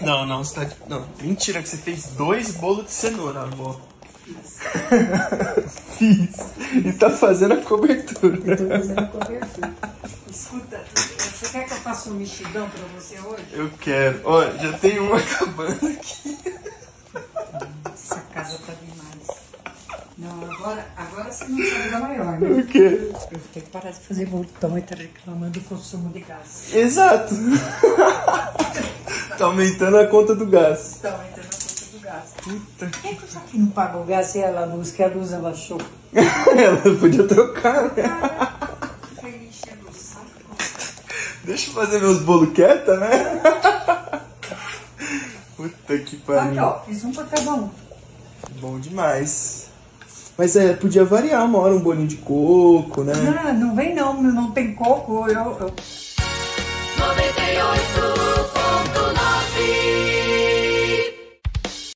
Não, não, você tá... Não, mentira que você fez 2 bolos de cenoura, amor. Fiz. E tá fazendo a cobertura. Eu tô fazendo a cobertura. Escuta, você quer que eu faça um mexidão pra você hoje? Eu quero. Ó, já tem uma acabando aqui. Essa casa tá demais. Não, agora você não sabe da maior, né? O quê? Eu tenho que parar de fazer botão e tá reclamando do consumo de gás. Exato. Tá aumentando a conta do gás. Tá aumentando a conta do gás. Puta. Por que você aqui não paga o gás e ela a luz, que a luz ela achou? Ela podia trocar, né? Fica aí enchendo o saco. Deixa eu fazer meus bolos quieta, né? Puta que Aqui, pariu. ó, fiz um pra cada um. Bom demais. Mas podia variar uma hora um bolinho de coco, né? Não, não vem não tem coco. 98